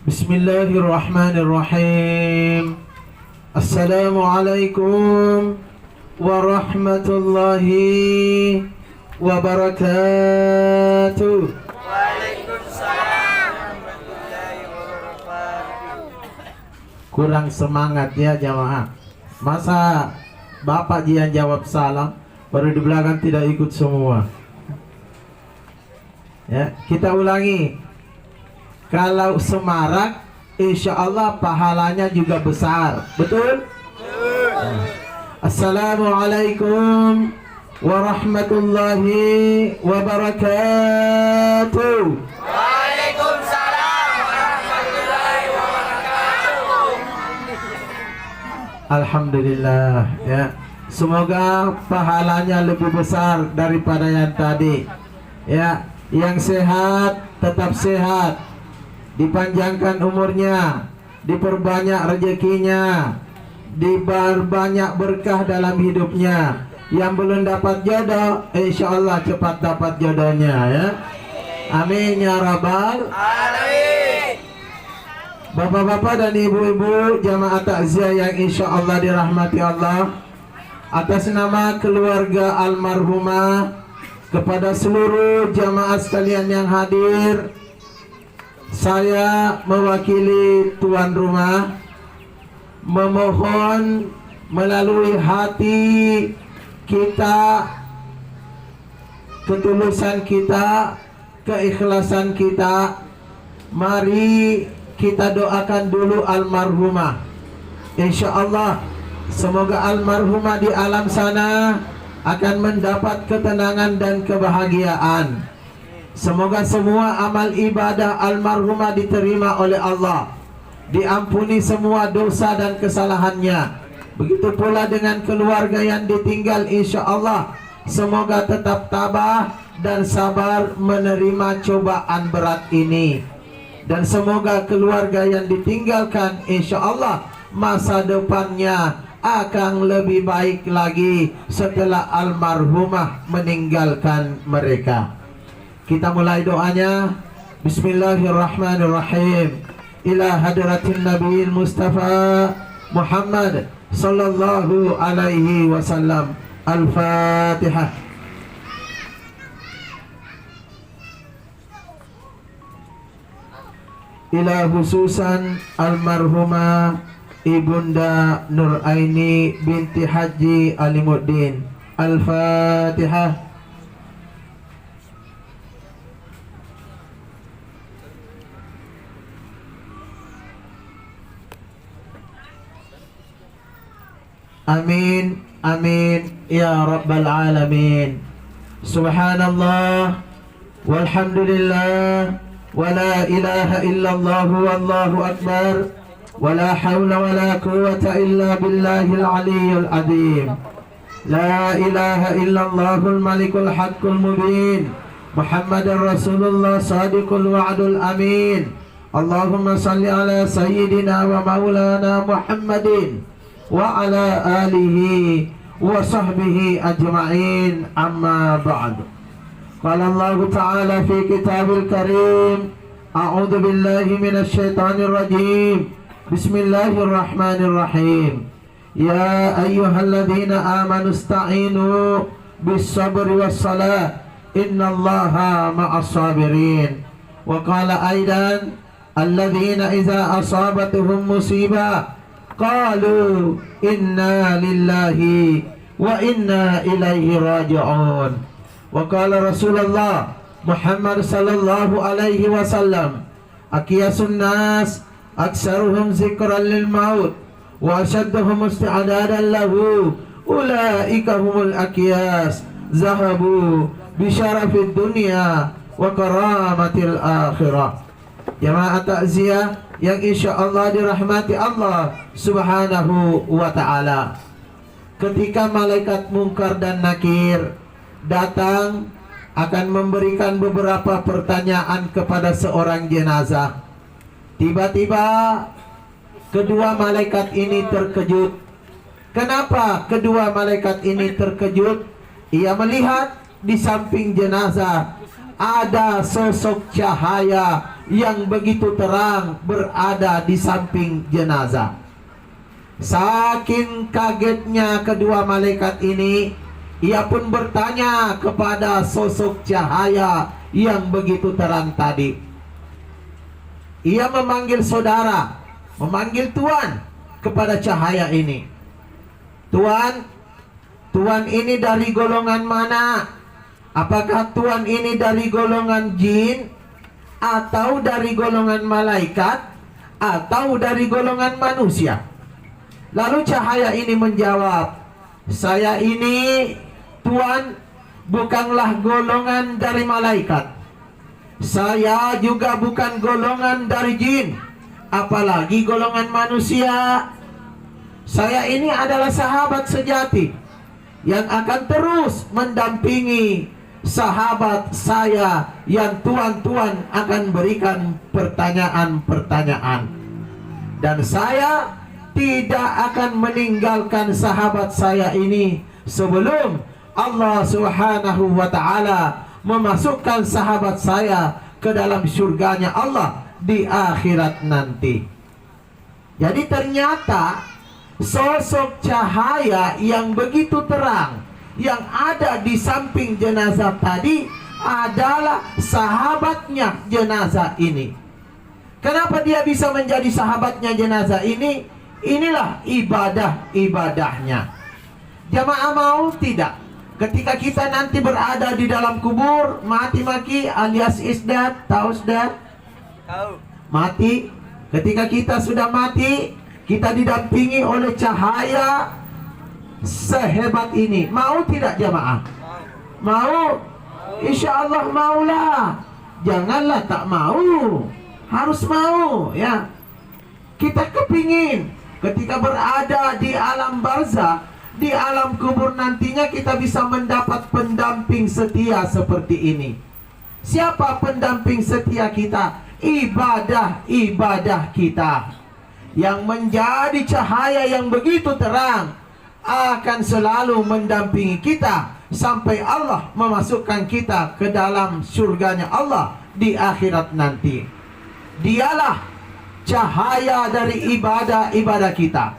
Bismillahirrahmanirrahim. Assalamualaikum warahmatullahi wabarakatuh. Waalaikumsalam warahmatullahi wabarakatuh. Kurang semangat ya jamaah. Masa Bapak yang jawab salam, baru di belakang tidak ikut semua. Ya, kita ulangi. Kalau semarak, insya Allah pahalanya juga besar. Betul? Assalamualaikum warahmatullahi wabarakatuh. Waalaikumsalam warahmatullahi wabarakatuh. Alhamdulillah ya. Semoga pahalanya lebih besar daripada yang tadi. Ya, yang sehat tetap sehat, dipanjangkan umurnya, diperbanyak rezekinya, diperbanyak berkah dalam hidupnya. Yang belum dapat jodoh, insya Allah cepat dapat jodohnya ya. Amin ya rabbal Alamin. Bapak-bapak dan ibu-ibu jamaah takziah yang insya Allah dirahmati Allah, atas nama keluarga almarhumah, kepada seluruh jamaah sekalian yang hadir, saya mewakili tuan rumah memohon melalui hati kita, ketulusan kita, keikhlasan kita, mari kita doakan dulu almarhumah. Insya Allah semoga almarhumah di alam sana akan mendapat ketenangan dan kebahagiaan. Semoga semua amal ibadah almarhumah diterima oleh Allah, diampuni semua dosa dan kesalahannya. Begitu pula dengan keluarga yang ditinggal, insya Allah semoga tetap tabah dan sabar menerima cobaan berat ini. Dan semoga keluarga yang ditinggalkan, insya Allah masa depannya akan lebih baik lagi setelah almarhumah meninggalkan mereka. Kita mulai doanya. Bismillahirrahmanirrahim. Ila hadratin Nabiil Mustafa Muhammad sallallahu alaihi wasallam. Al-Fatihah. Ila khususan almarhumah Ibunda Nuraini binti Haji Alimuddin. Al-Fatihah. Amin, amin ya rabbal alamin. Subhanallah walhamdulillah wa la ilaha illallah wallahu akbar. ولا حول ولا قوة إلا بالله العلي العظيم. لا إله إلا الله الملك الحق المبين. محمد رسول الله صادق الوعد الأمين. اللهم صل على سيدنا ومولانا محمد وعلى آله وصحبه أجمعين. أما بعد. قال الله تعالى في كتاب الكريم: أعوذ بالله من الشيطان الرجيم. Bismillahirrahmanirrahim. Ya ayyuhalladzina amanu ista'inu bis-sabri was-salah innallaha ma'as sabirin. Wa qala aidan alladzina idza asabatuhum musibah qalu inna lillahi wa inna ilaihi raji'un. Wa qala Rasulullah Muhammad sallallahu alaihi wasallam: Aqiyasun nas aksaruhum zikran lil maut wa ashadduhum isti'adadan lahu ulaika humul aqiyas zahabu bi syarafid dunya wa karamatil akhirah. Jamaah takziah yang insyaallah dirahmati Allah subhanahu wa ta'ala, ketika malaikat Munkar dan Nakir datang akan memberikan beberapa pertanyaan kepada seorang jenazah, tiba-tiba kedua malaikat ini terkejut. Kenapa kedua malaikat ini terkejut? Ia melihat di samping jenazah ada sosok cahaya yang begitu terang berada di samping jenazah. Saking kagetnya kedua malaikat ini, ia pun bertanya kepada sosok cahaya yang begitu terang tadi. Ia memanggil saudara, memanggil tuan kepada cahaya ini. Tuan, tuan ini dari golongan mana? Apakah tuan ini dari golongan jin, atau dari golongan malaikat, atau dari golongan manusia? Lalu cahaya ini menjawab, saya ini, tuan, bukanlah golongan dari malaikat. Saya juga bukan golongan dari jin, apalagi golongan manusia. Saya ini adalah sahabat sejati yang akan terus mendampingi sahabat saya yang tuan-tuan akan berikan pertanyaan-pertanyaan. Dan saya tidak akan meninggalkan sahabat saya ini sebelum Allah Subhanahu wa ta'ala memasukkan sahabat saya ke dalam surganya Allah di akhirat nanti. Jadi ternyata sosok cahaya yang begitu terang yang ada di samping jenazah tadi adalah sahabatnya jenazah ini. Kenapa dia bisa menjadi sahabatnya jenazah ini? Inilah ibadah-ibadahnya. Jamaah mau tidak? Ketika kita nanti berada di dalam kubur, mati-maki alias isdat, tahu isdat? Tahu. Mati. Ketika kita sudah mati, kita didampingi oleh cahaya sehebat ini. Mau tidak jamaah? Mau? Insya Allah maulah. Janganlah tak mau. Harus mau ya. Kita kepingin ketika berada di alam barzakh, di alam kubur nantinya kita bisa mendapat pendamping setia seperti ini. Siapa pendamping setia kita? Ibadah-ibadah kita yang menjadi cahaya yang begitu terang akan selalu mendampingi kita sampai Allah memasukkan kita ke dalam surganya Allah di akhirat nanti. Dialah cahaya dari ibadah-ibadah kita,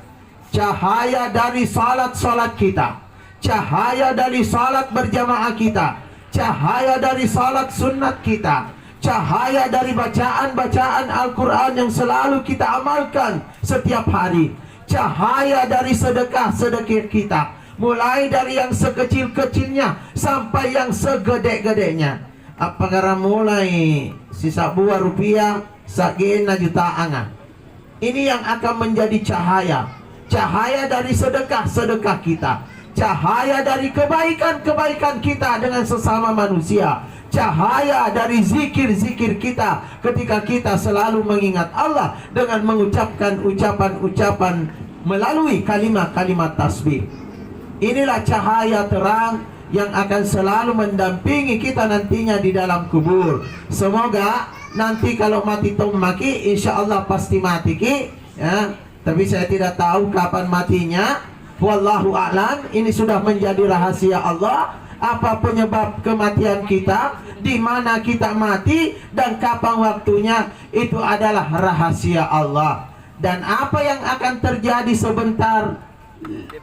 cahaya dari salat-salat kita, cahaya dari salat berjamaah kita, cahaya dari salat sunat kita, cahaya dari bacaan-bacaan Al-Quran yang selalu kita amalkan setiap hari, cahaya dari sedekah-sedekah kita, mulai dari yang sekecil-kecilnya sampai yang segede-gedenya. Apakah mulai sisa buah rupiah sagena jutaan. Ini yang akan menjadi cahaya. Cahaya dari sedekah-sedekah kita, cahaya dari kebaikan-kebaikan kita dengan sesama manusia, cahaya dari zikir-zikir kita ketika kita selalu mengingat Allah dengan mengucapkan ucapan-ucapan melalui kalimat-kalimat tasbih. Inilah cahaya terang yang akan selalu mendampingi kita nantinya di dalam kubur. Semoga nanti kalau mati maki, insya Allah pasti mati ki, ya. Tapi saya tidak tahu kapan matinya. Wallahu a'lam. Ini sudah menjadi rahasia Allah. Apa penyebab kematian kita, di mana kita mati, dan kapan waktunya, itu adalah rahasia Allah. Dan apa yang akan terjadi sebentar,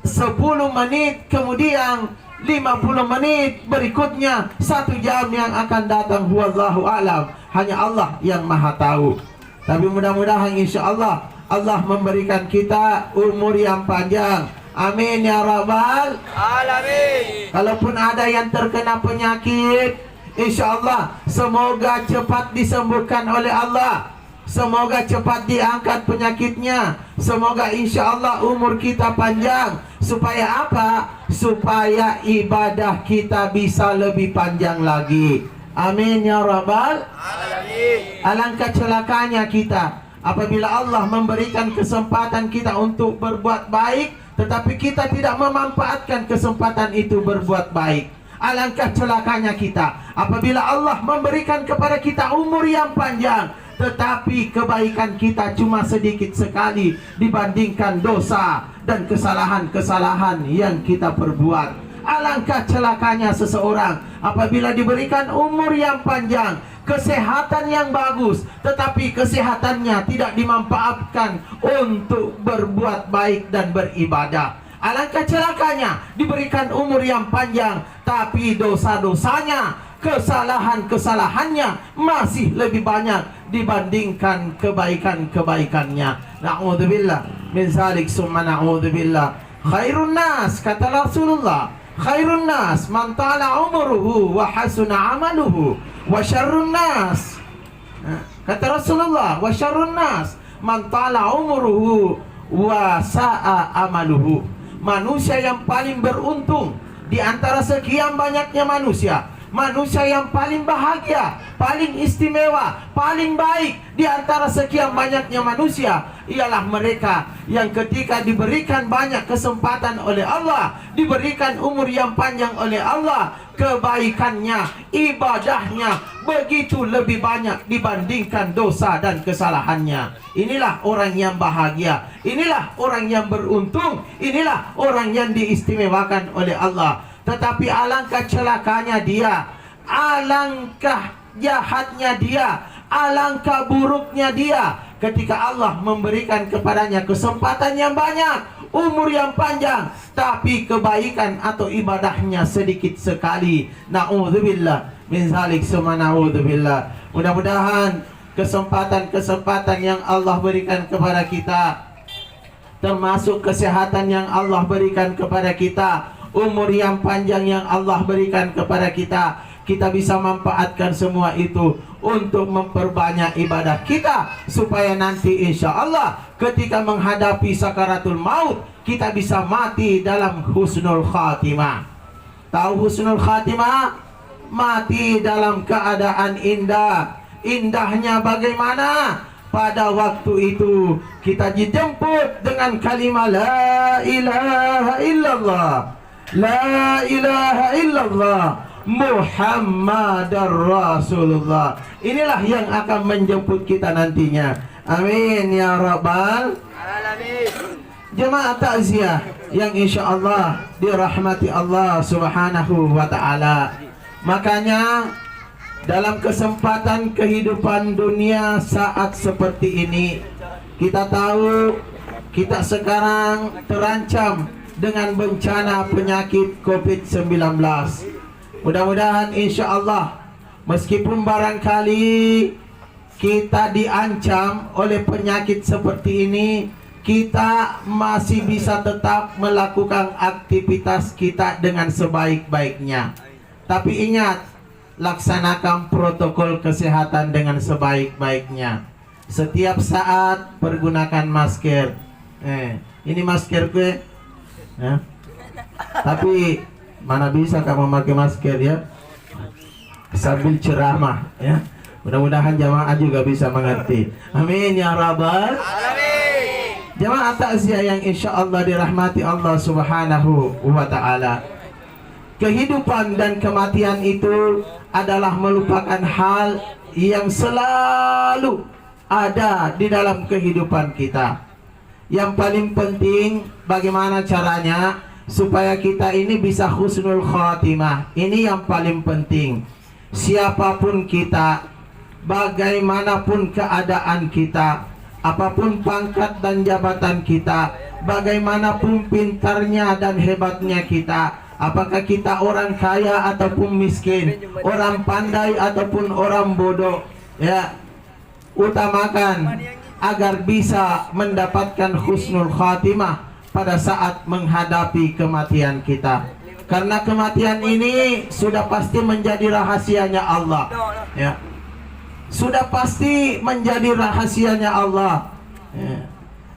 10 menit kemudian, 50 menit berikutnya, 1 jam yang akan datang, wallahu a'lam, hanya Allah yang maha tahu. Tapi mudah-mudahan insya Allah Allah memberikan kita umur yang panjang. Amin ya rabbal Alamin. Kalaupun ada yang terkena penyakit, insya Allah semoga cepat disembuhkan oleh Allah. Semoga cepat diangkat penyakitnya. Semoga insya Allah umur kita panjang. Supaya apa? Supaya ibadah kita bisa lebih panjang lagi. Amin ya rabbal Alamin. Alangkah celakanya kita apabila Allah memberikan kesempatan kita untuk berbuat baik, tetapi kita tidak memanfaatkan kesempatan itu berbuat baik. Alangkah celakanya kita apabila Allah memberikan kepada kita umur yang panjang, tetapi kebaikan kita cuma sedikit sekali dibandingkan dosa dan kesalahan-kesalahan yang kita perbuat. Alangkah celakanya seseorang apabila diberikan umur yang panjang, kesehatan yang bagus, tetapi kesehatannya tidak dimanfaatkan untuk berbuat baik dan beribadah. Alangkah celakanya diberikan umur yang panjang, tapi dosa-dosanya, kesalahan-kesalahannya masih lebih banyak dibandingkan kebaikan-kebaikannya. Na'udzubillah min zalik summa na'udzubillah. Khairun nas, kata Rasulullah, khairun nas man tala umruhu wa hasuna amaluhu, wa syarrun nas, kata Rasulullah, wa syarrun nas man tala umruhu wa sa'a amaluhu. Manusia yang paling beruntung di antara sekian banyaknya manusia, manusia yang paling bahagia, paling istimewa, paling baik di antara sekian banyaknya manusia ialah mereka yang ketika diberikan banyak kesempatan oleh Allah, diberikan umur yang panjang oleh Allah, kebaikannya, ibadahnya begitu lebih banyak dibandingkan dosa dan kesalahannya. Inilah orang yang bahagia, inilah orang yang beruntung, inilah orang yang diistimewakan oleh Allah. Tetapi alangkah celakanya dia, alangkah jahatnya dia, alangkah buruknya dia ketika Allah memberikan kepadanya kesempatan yang banyak, umur yang panjang, tapi kebaikan atau ibadahnya sedikit sekali. Na'udzubillah min zalik summa na'udzubillah. Mudah-mudahan kesempatan-kesempatan yang Allah berikan kepada kita, termasuk kesehatan yang Allah berikan kepada kita, umur yang panjang yang Allah berikan kepada kita, kita bisa manfaatkan semua itu untuk memperbanyak ibadah kita, supaya nanti insya Allah ketika menghadapi sakaratul maut kita bisa mati dalam husnul khatimah. Tahu husnul khatimah? Mati dalam keadaan indah. Indahnya bagaimana? Pada waktu itu kita dijemput dengan kalimat la ilaha illallah, la ilaha illallah Muhammadar Rasulullah. Inilah yang akan menjemput kita nantinya. Amin ya rabbal alamin. Jemaah takziah yang insya Allah dirahmati Allah subhanahu wa ta'ala. Makanya dalam kesempatan kehidupan dunia saat seperti ini, kita tahu kita sekarang terancam dengan bencana penyakit COVID-19. Mudah-mudahan insya Allah, meskipun barangkali kita diancam oleh penyakit seperti ini, kita masih bisa tetap melakukan aktivitas kita dengan sebaik-baiknya. Tapi ingat, laksanakan protokol kesehatan dengan sebaik-baiknya. Setiap saat pergunakan masker. Ini masker gue. Tapi mana bisa kamu memakai masker ya sambil ceramah ya. Mudah-mudahan jamaah juga bisa mengerti. Amin ya rabbal alamin. Jamaah takziah yang insya Allah dirahmati Allah subhanahu wa ta'ala. Kehidupan dan kematian itu adalah merupakan hal yang selalu ada di dalam kehidupan kita. Yang paling penting bagaimana caranya supaya kita ini bisa husnul khatimah. Ini yang paling penting. Siapapun kita, bagaimanapun keadaan kita, apapun pangkat dan jabatan kita, bagaimanapun pintarnya dan hebatnya kita, apakah kita orang kaya ataupun miskin, orang pandai ataupun orang bodoh, ya, utamakan agar bisa mendapatkan husnul khatimah pada saat menghadapi kematian kita. Karena kematian ini sudah pasti menjadi rahasianya Allah, ya. Sudah pasti menjadi rahasianya Allah, ya.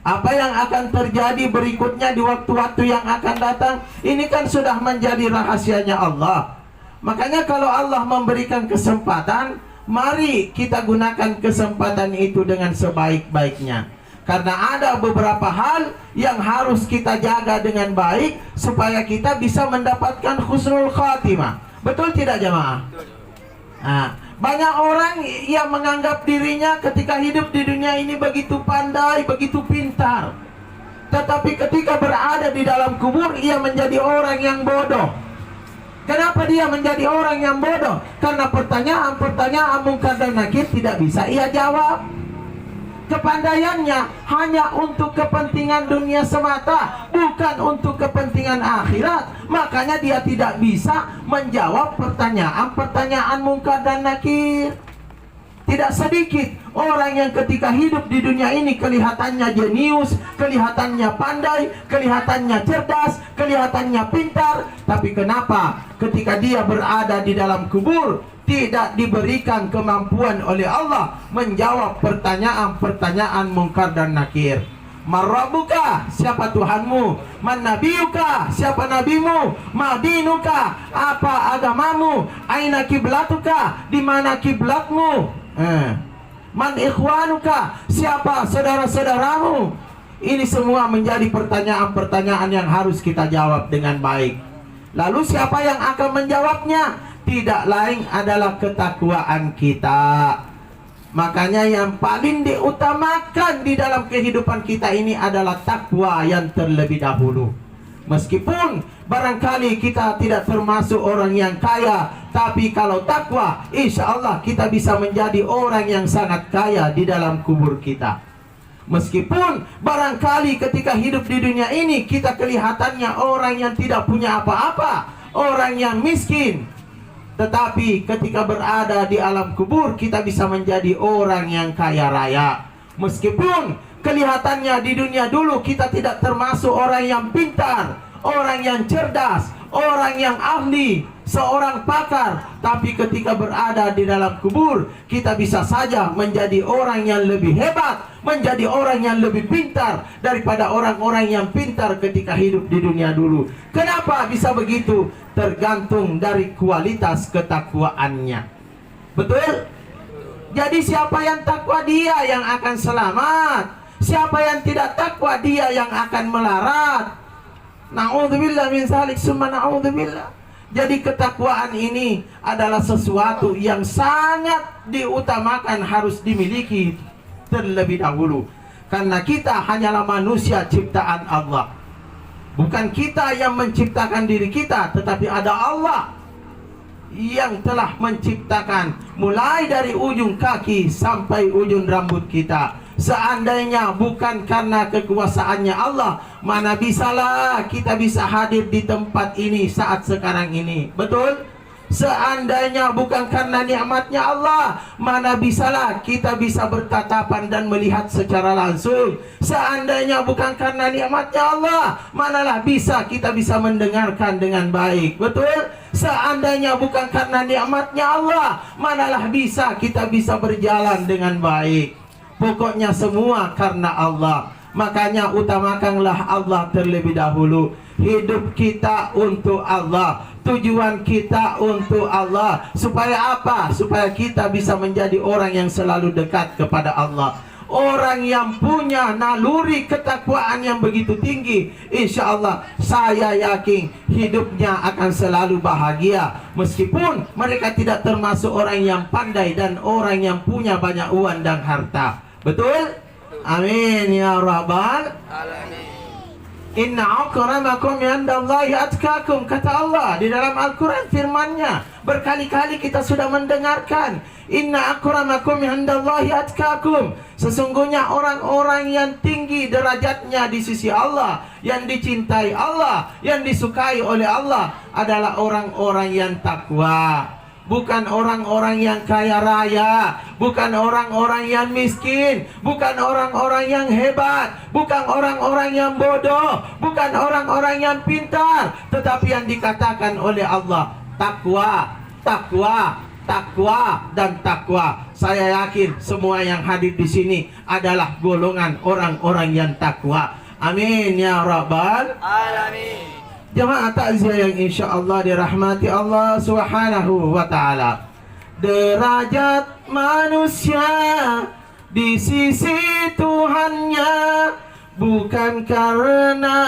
Apa yang akan terjadi berikutnya di waktu-waktu yang akan datang, ini kan sudah menjadi rahasianya Allah. Makanya kalau Allah memberikan kesempatan, mari kita gunakan kesempatan itu dengan sebaik-baiknya. Karena ada beberapa hal yang harus kita jaga dengan baik supaya kita bisa mendapatkan husnul khatimah. Betul tidak jemaah? Nah, banyak orang yang menganggap dirinya ketika hidup di dunia ini begitu pandai, begitu pintar. Tetapi ketika berada di dalam kubur, ia menjadi orang yang bodoh. Kenapa dia menjadi orang yang bodoh? Karena pertanyaan-pertanyaan mungkar dan nakir tidak bisa ia jawab. Kepandaiannya hanya untuk kepentingan dunia semata, bukan untuk kepentingan akhirat. Makanya dia tidak bisa menjawab pertanyaan-pertanyaan mungkar dan nakir. Tidak sedikit orang yang ketika hidup di dunia ini kelihatannya jenius, kelihatannya pandai, kelihatannya cerdas, kelihatannya pintar. Tapi kenapa ketika dia berada di dalam kubur tidak diberikan kemampuan oleh Allah menjawab pertanyaan-pertanyaan mungkar dan nakir? Marrabuka, siapa Tuhanmu? Man nabiyuka, siapa nabimu? Madinuka, apa agamamu? Aina kiblatuka, di mana kiblatmu? Man ikhwanuka, siapa saudara-saudaramu? Ini semua menjadi pertanyaan-pertanyaan yang harus kita jawab dengan baik. Lalu siapa yang akan menjawabnya? Tidak lain adalah ketakwaan kita. Makanya yang paling diutamakan di dalam kehidupan kita ini adalah takwa yang terlebih dahulu. Meskipun barangkali kita tidak termasuk orang yang kaya, tapi kalau takwa, insya Allah kita bisa menjadi orang yang sangat kaya di dalam kubur kita. Meskipun barangkali ketika hidup di dunia ini kita kelihatannya orang yang tidak punya apa-apa, orang yang miskin, tetapi ketika berada di alam kubur kita bisa menjadi orang yang kaya raya. Meskipun kelihatannya di dunia dulu kita tidak termasuk orang yang pintar, orang yang cerdas, orang yang ahli, seorang pakar, tapi ketika berada di dalam kubur kita bisa saja menjadi orang yang lebih hebat, menjadi orang yang lebih pintar daripada orang-orang yang pintar ketika hidup di dunia dulu. Kenapa bisa begitu? Tergantung dari kualitas ketakwaannya. Betul? Jadi siapa yang takwa dia yang akan selamat, siapa yang tidak takwa dia yang akan melarat. Na'udzubillah min zalik summa na'udzubillah. Jadi ketakwaan ini adalah sesuatu yang sangat diutamakan, harus dimiliki terlebih dahulu. Karena kita hanyalah manusia ciptaan Allah. Bukan kita yang menciptakan diri kita, tetapi ada Allah yang telah menciptakan mulai dari ujung kaki sampai ujung rambut kita. Seandainya bukan karena kekuasaannya Allah, mana bisalah kita bisa hadir di tempat ini saat sekarang ini. Betul? Seandainya bukan karena nikmatnya Allah, mana bisalah kita bisa bertatapan dan melihat secara langsung. Seandainya bukan karena nikmatnya Allah, manalah bisa kita bisa mendengarkan dengan baik. Betul? Seandainya bukan karena nikmatnya Allah, manalah bisa kita bisa berjalan dengan baik. Pokoknya semua karena Allah. Makanya utamakanlah Allah terlebih dahulu. Hidup kita untuk Allah, tujuan kita untuk Allah. Supaya apa? Supaya kita bisa menjadi orang yang selalu dekat kepada Allah. Orang yang punya naluri ketakwaan yang begitu tinggi, insya Allah saya yakin hidupnya akan selalu bahagia. Meskipun mereka tidak termasuk orang yang pandai dan orang yang punya banyak uang dan harta. Betul? Amin ya rabbal alamin. Inna akramakum indallahi atqakum, kata Allah di dalam Al-Quran, firman-Nya berkali-kali kita sudah mendengarkan. Inna akramakum indallahi atqakum, sesungguhnya orang-orang yang tinggi derajatnya di sisi Allah, yang dicintai Allah, yang disukai oleh Allah adalah orang-orang yang takwa. Bukan orang-orang yang kaya raya, bukan orang-orang yang miskin, bukan orang-orang yang hebat, bukan orang-orang yang bodoh, bukan orang-orang yang pintar, tetapi yang dikatakan oleh Allah takwa, takwa, takwa, dan takwa. Saya yakin semua yang hadir di sini adalah golongan orang-orang yang takwa. Amin ya rabbal alamin. Jemaah takziah yang insya Allah dirahmati Allah subhanahu wa ta'ala. Derajat manusia di sisi Tuhannya bukan karena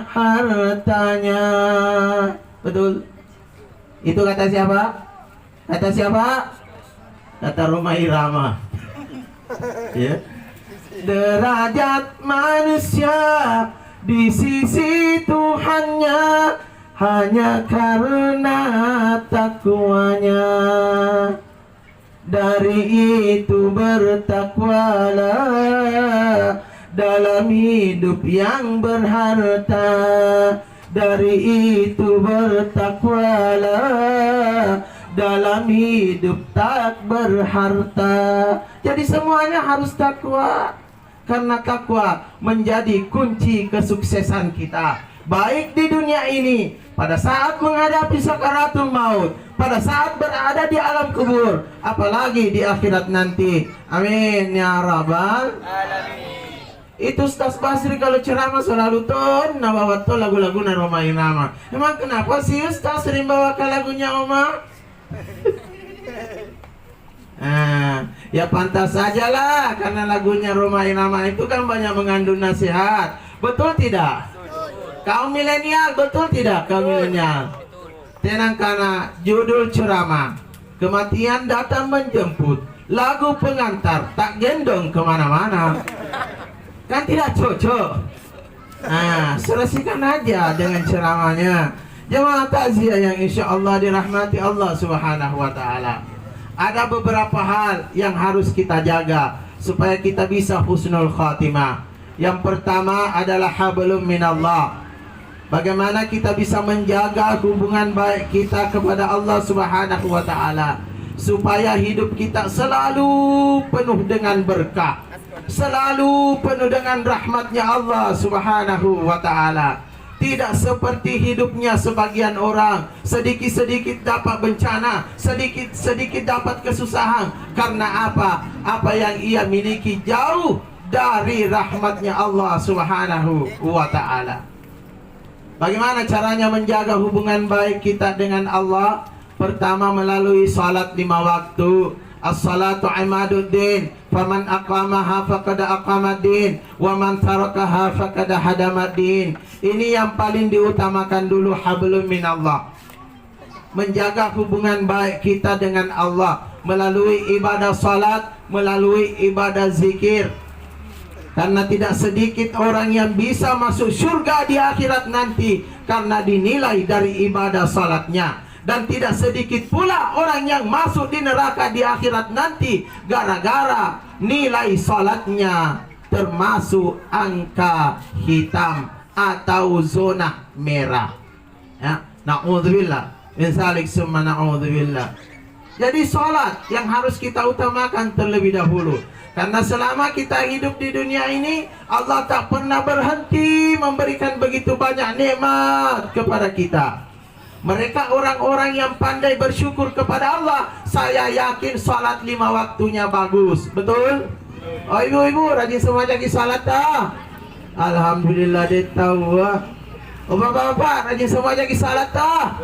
hartanya. Betul? Itu kata siapa? Kata siapa? Kata Roma Irama. Ya. Derajat manusia di sisi Tuhannya hanya karena takwanya. Dari itu bertakwalah dalam hidup yang berharta. Dari itu bertakwalah dalam hidup tak berharta. Jadi semuanya harus takwa, karena takwa menjadi kunci kesuksesan kita, baik di dunia ini pada saat menghadapi sakaratul maut, pada saat berada di alam kubur, apalagi di akhirat nanti. Amin ya rabbal Alamin. Itu Ustaz Basri kalau ceramah selalu bawa lagu-lagu naromai nama. Emang kenapa sih Ustaz sering bawa lagunya Oma? Ya pantas sajalah, karena lagunya Romai Nama itu kan banyak mengandung nasihat. Betul tidak? Kaum milenial, betul tidak kaum milenial? Tenang, karena judul ceramah kematian datang menjemput, lagu pengantar tak gendong kemana-mana. Kan tidak cocok. Selesaikan aja dengan ceramahnya. Jemaah takziah yang insya Allah dirahmati Allah Subhanahu wa Ta'ala, ada beberapa hal yang harus kita jaga supaya kita bisa husnul khatimah. Yang pertama adalah hablum minallah. Bagaimana kita bisa menjaga hubungan baik kita kepada Allah Subhanahu wa Ta'ala, supaya hidup kita selalu penuh dengan berkah, selalu penuh dengan rahmatnya Allah Subhanahu wa Ta'ala. Tidak seperti hidupnya sebagian orang, sedikit-sedikit dapat bencana, sedikit-sedikit dapat kesusahan. Karena apa? Apa yang ia miliki jauh dari rahmatnya Allah Subhanahu wa Ta'ala. Bagaimana caranya menjaga hubungan baik kita dengan Allah? Pertama, melalui salat 5 waktu. As-salatu imaduddin, faman aqamaha faqad aqamaddin, wa man tarakaha faqad hadamaddin. Ini yang paling diutamakan dulu, hablum minallah. Menjaga hubungan baik kita dengan Allah melalui ibadah salat, melalui ibadah zikir. Karena tidak sedikit orang yang bisa masuk surga di akhirat nanti karena dinilai dari ibadah salatnya. Dan tidak sedikit pula orang yang masuk di neraka di akhirat nanti gara-gara nilai salatnya termasuk angka hitam atau zona merah. Ya, na'udzubillah. Insalik summa na'udzubillah. Jadi salat yang harus kita utamakan terlebih dahulu. Karena selama kita hidup di dunia ini, Allah tak pernah berhenti memberikan begitu banyak nikmat kepada kita. Mereka orang-orang yang pandai bersyukur kepada Allah. Saya yakin salat 5 waktunya bagus. Betul? Oh ibu-ibu, rajin semua lagi salat dah. Alhamdulillah dia tahu. Oh bapak-bapak, rajin semua lagi salat dah.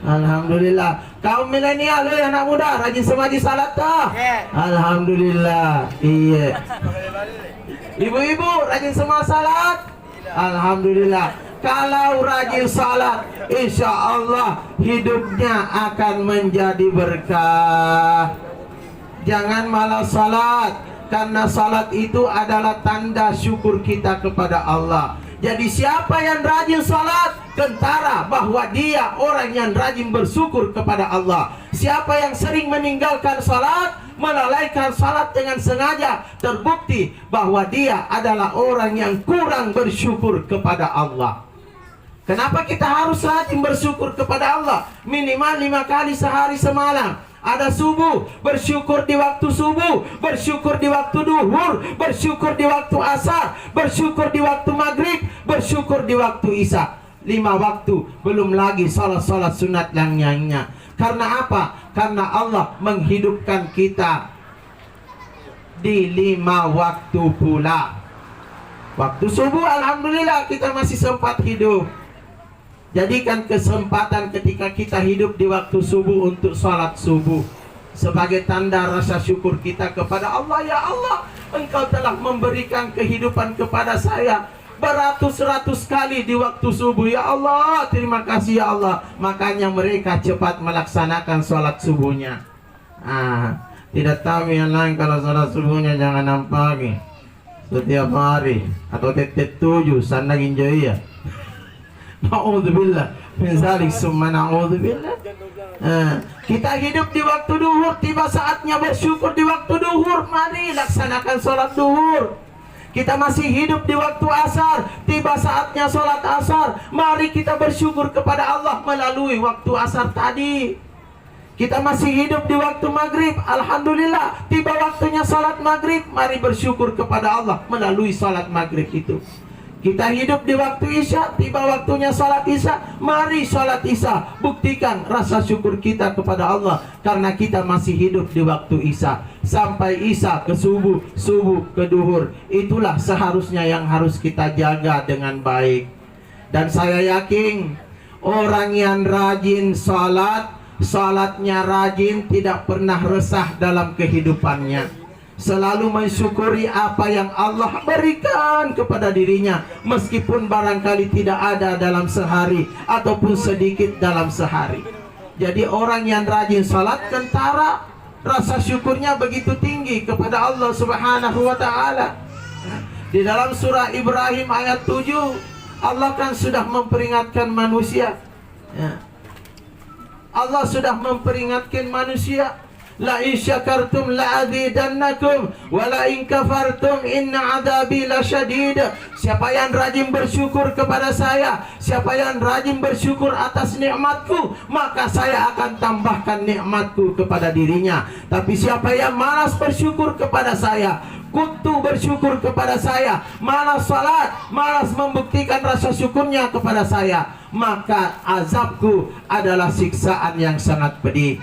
Alhamdulillah. Kaum milenial, anak muda, rajin semua lagi salat dah. Alhamdulillah. Iya. Ibu-ibu, rajin semua salat. Alhamdulillah. Kalau rajin salat, insya Allah hidupnya akan menjadi berkah. Jangan malas salat, karena salat itu adalah tanda syukur kita kepada Allah. Jadi siapa yang rajin salat, tentara bahwa dia orang yang rajin bersyukur kepada Allah. Siapa yang sering meninggalkan salat, melalaikan salat dengan sengaja, terbukti bahwa dia adalah orang yang kurang bersyukur kepada Allah. Kenapa kita harus rajin bersyukur kepada Allah? Minimal 5 kali sehari semalam. Ada subuh, bersyukur di waktu subuh, bersyukur di waktu duhur, bersyukur di waktu asar, bersyukur di waktu maghrib, bersyukur di waktu isya. 5 waktu, belum lagi salat-salat sunat yang lainnya. Karena apa? Karena Allah menghidupkan kita di 5 waktu pula. Waktu subuh alhamdulillah kita masih sempat hidup. Jadikan kesempatan ketika kita hidup di waktu subuh untuk salat subuh sebagai tanda rasa syukur kita kepada Allah. Ya Allah, Engkau telah memberikan kehidupan kepada saya beratus-ratus kali di waktu subuh. Ya Allah, terima kasih ya Allah. Makanya mereka cepat melaksanakan salat subuhnya. Tidak tahu yang lain kalau salat subuhnya jangan nampaki setiap hari atau tiap 7 sana ginjai ya. Na'udzubillah min zalik summa na'udzubillah. Kita hidup di waktu duhur, tiba saatnya bersyukur di waktu duhur. Mari laksanakan sholat duhur. Kita masih hidup di waktu asar, tiba saatnya sholat asar. Mari kita bersyukur kepada Allah melalui waktu asar tadi. Kita masih hidup di waktu maghrib, alhamdulillah, tiba waktunya sholat maghrib. Mari bersyukur kepada Allah melalui sholat maghrib itu. Kita hidup di waktu isya, tiba waktunya sholat isya. Mari sholat isya, buktikan rasa syukur kita kepada Allah karena kita masih hidup di waktu isya. Sampai isya ke subuh, subuh ke duhur. Itulah seharusnya yang harus kita jaga dengan baik. Dan saya yakin orang yang rajin sholat, sholatnya rajin, tidak pernah resah dalam kehidupannya. Selalu mensyukuri apa yang Allah berikan kepada dirinya, meskipun barangkali tidak ada dalam sehari ataupun sedikit dalam sehari. Jadi orang yang rajin salat kentara, rasa syukurnya begitu tinggi kepada Allah Subhanahu wa ta'ala. Di dalam surah Ibrahim ayat 7, Allah kan sudah memperingatkan manusia. Allah sudah memperingatkan manusia. La in syakartum la azidannakum wa la in kafartum inna adzabi lasyadid. Siapa yang rajin bersyukur kepada saya, siapa yang rajin bersyukur atas nikmatku, maka saya akan tambahkan nikmatku kepada dirinya. Tapi siapa yang malas bersyukur kepada saya, kutu bersyukur kepada saya, malas salat, malas membuktikan rasa syukurnya kepada saya, maka azabku adalah siksaan yang sangat pedih.